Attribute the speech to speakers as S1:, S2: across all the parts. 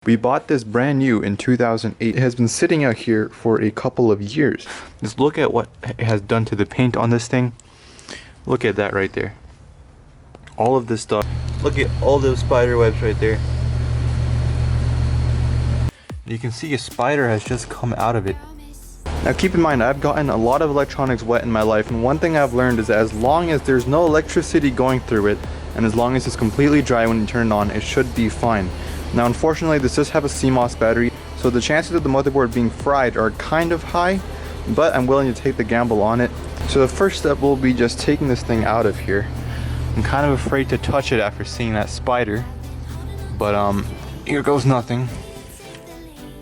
S1: We bought this brand new in 2008. It has been sitting out here for a couple of years. Just look at what it has done to the paint on this thing. Look at that right there. All of this stuff. Look at all those spider webs right there. You can see a spider has just come out of it. Now keep in mind, I've gotten a lot of electronics wet in my life, and one thing I've learned is that as long as there's no electricity going through it, and as long as it's completely dry when you turn it on, it should be fine. Now unfortunately, this does have a CMOS battery, so the chances of the motherboard being fried are kind of high, but I'm willing to take the gamble on it. So the first step will be just taking this thing out of here. I'm kind of afraid to touch it after seeing that spider, but here goes nothing.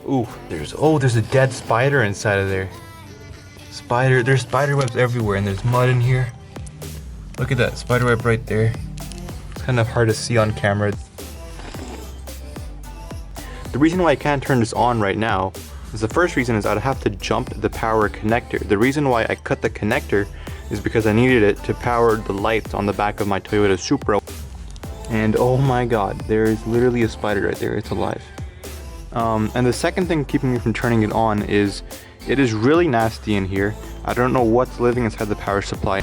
S1: Ooh, there's a dead spider inside of there. There's spider webs everywhere, and there's mud in here. Look at that spider web right there. It's kind of hard to see on camera. The reason why I can't turn this on right now is the first reason is I'd have to jump the power connector. The reason why I cut the connector is because I needed it to power the lights on the back of my Toyota Supra. And oh my god, there is literally a spider right there. It's alive. And the second thing keeping me from turning it on is it is really nasty in here. I don't know what's living inside the power supply.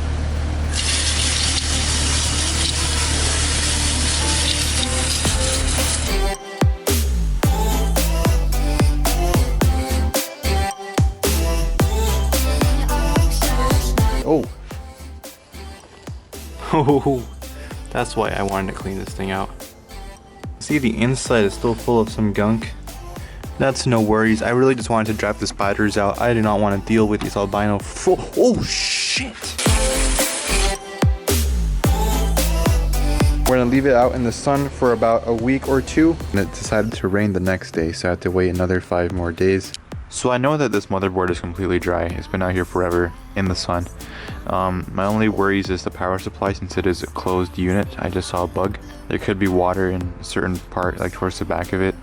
S1: Oh, that's why I wanted to clean this thing out. See, the inside is still full of some gunk. That's no worries. I really just wanted to drive the spiders out. I do not want to deal with these albino oh shit! We're gonna leave it out in the sun for about a week or two. And it decided to rain the next day, so I had to wait another 5 more days. So I know that this motherboard is completely dry. It's been out here forever in the sun. My only worries is the power supply, since it is a closed unit. I just saw a bug. There could be water in a certain part, like towards the back of it.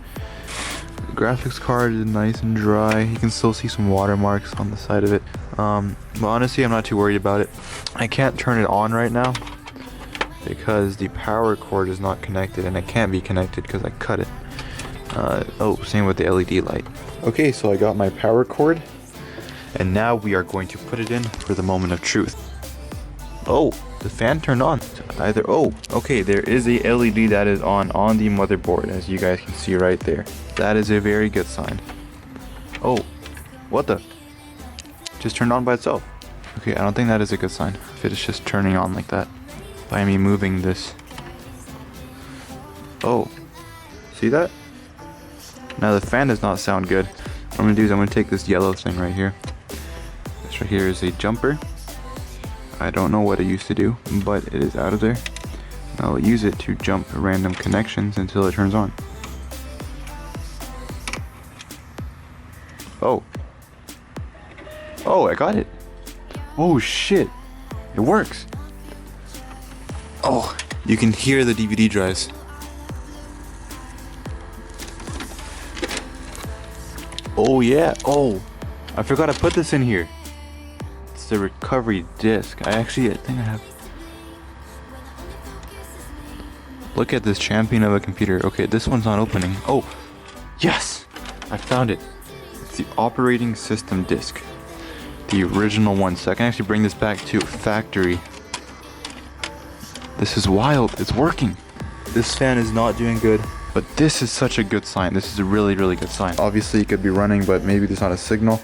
S1: The graphics card is nice and dry. You can still see some watermarks on the side of it. But honestly, I'm not too worried about it. I can't turn it on right now because the power cord is not connected, and it can't be connected because I cut it. Same with the LED light. Okay, so I got my power cord, and now we are going to put it in for the moment of truth. Oh, the fan turned on. Okay, there is a LED that is on the motherboard, as you guys can see right there. That is a very good sign. Oh, what the? Just turned on by itself. Okay, I don't think that is a good sign if it is just turning on like that by me moving this. Oh, see that? Now the fan does not sound good. What I'm gonna do is I'm gonna take this yellow thing right here. This right here is a jumper. I don't know what it used to do, but it is out of there. I'll use it to jump random connections until it turns on. Oh, I got it. Oh shit, it works. Oh, you can hear the DVD drives. Oh yeah, I forgot to put this in here. It's the recovery disc. I think I have. Look at this champion of a computer. Okay, this one's not opening. Oh, yes, I found it. It's the operating system disc. The original one, so I can actually bring this back to factory. This is wild, it's working. This fan is not doing good, but this is such a good sign. This is a really, really good sign. Obviously it could be running, but maybe there's not a signal.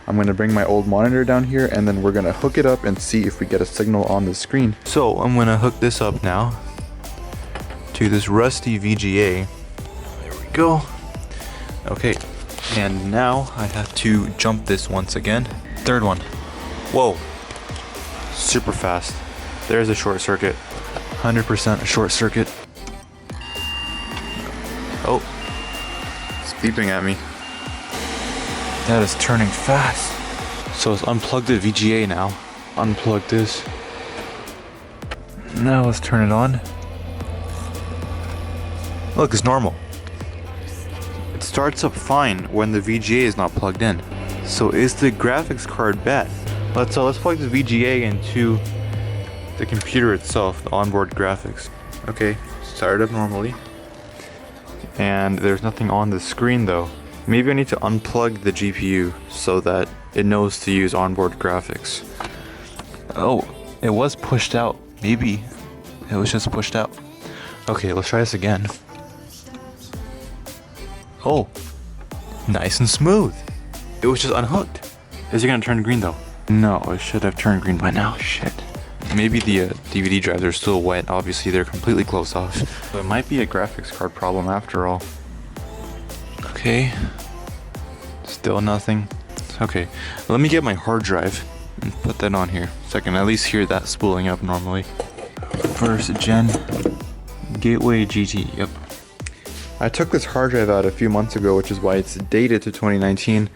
S1: I'm gonna bring my old monitor down here, and then we're gonna hook it up and see if we get a signal on the screen. So I'm gonna hook this up now to this rusty VGA. There we go. Okay, and now I have to jump this once again. Third one. Whoa, super fast. There's a short circuit. 100% a short circuit. Oh, it's beeping at me. That is turning fast. So let's unplug the VGA now. Unplug this. Now let's turn it on. Look, it's normal. It starts up fine when the VGA is not plugged in. So is the graphics card bad? Let's plug the VGA into the computer itself, the onboard graphics. Okay, start it up normally. And there's nothing on the screen though. Maybe I need to unplug the GPU so that it knows to use onboard graphics. Oh, it was pushed out. Maybe it was just pushed out. Okay, let's try this again. Oh, nice and smooth. It was just unhooked. Is it gonna turn green though? No, it should have turned green by now. Shit. Maybe the DVD drives are still wet. Obviously, they're completely closed off. So it might be a graphics card problem after all. Okay. Still nothing. Okay, let me get my hard drive and put that on here so I can at least hear that spooling up normally. First gen Gateway GT, yep. I took this hard drive out a few months ago, which is why it's dated to 2019.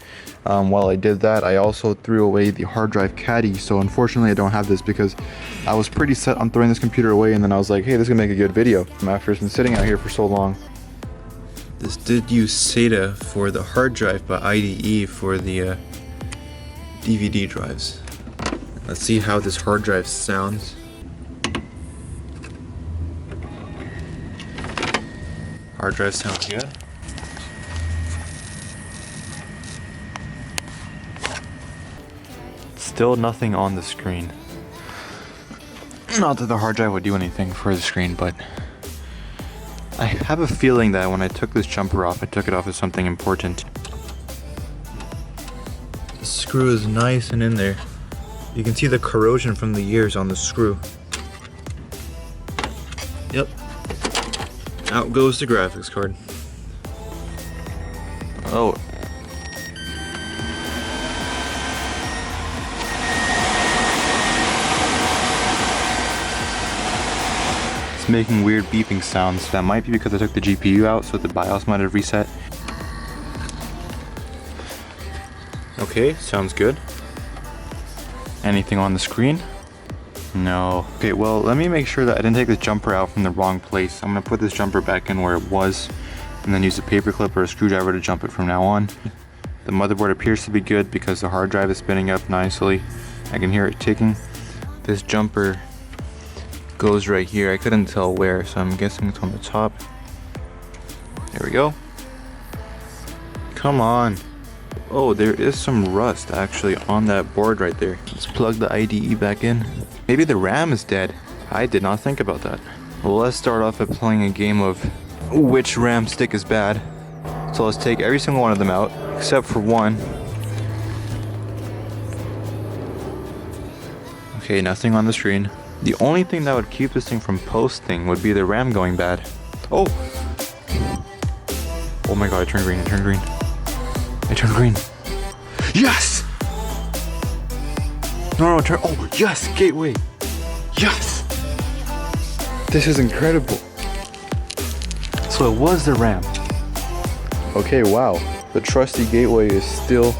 S1: While I did that, I also threw away the hard drive caddy, so unfortunately I don't have this because I was pretty set on throwing this computer away, and then I was like, hey, this is gonna make a good video. After it's been sitting out here for so long. This did use SATA for the hard drive, but IDE for the DVD drives. Let's see how this hard drive sounds. Hard drive sounds good. Still nothing on the screen. Not that the hard drive would do anything for the screen, but I have a feeling that when I took this jumper off, I took it off as something important. The screw is nice and in there. You can see the corrosion from the years on the screw. Yep. Out goes the graphics card. Oh. It's making weird beeping sounds. That might be because I took the GPU out, so the BIOS might have reset. Okay, sounds good. Anything on the screen? No. Okay, well, let me make sure that I didn't take this jumper out from the wrong place. I'm gonna put this jumper back in where it was, and then use a paper clip or a screwdriver to jump it from now on. The motherboard appears to be good because the hard drive is spinning up nicely. I can hear it ticking. This jumper goes right here. I couldn't tell where, so I'm guessing it's on the top. There we go. Come on. Oh, there is some rust actually on that board right there. Let's plug the IDE back in. Maybe the RAM is dead. I did not think about that. Well, let's start off by playing a game of which RAM stick is bad. So let's take every single one of them out, except for one. Okay, nothing on the screen. The only thing that would keep this thing from posting would be the RAM going bad. Oh! Oh my god, I turned green, I turned green. I turned green. Yes! No, turn. Oh, yes! Gateway! Yes! This is incredible. So it was the RAM. Okay, wow. The trusty gateway is still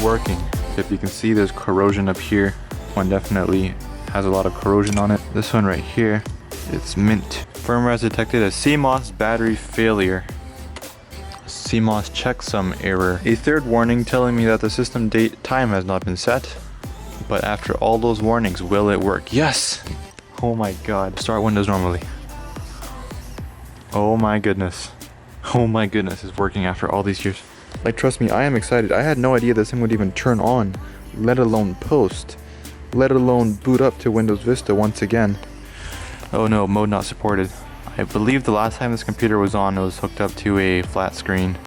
S1: working. If you can see, there's corrosion up here. One definitely has a lot of corrosion on it. This one right here, it's mint. Firmware has detected a CMOS battery failure. CMOS checksum error. A third warning telling me that the system date time has not been set. But after all those warnings, will it work? Yes! Oh my god. Start Windows normally. Oh my goodness. Oh my goodness, it's working after all these years. Like, trust me, I am excited. I had no idea this thing would even turn on, let alone post, let alone boot up to Windows Vista once again. Oh no, mode not supported. I believe the last time this computer was on, it was hooked up to a flat screen.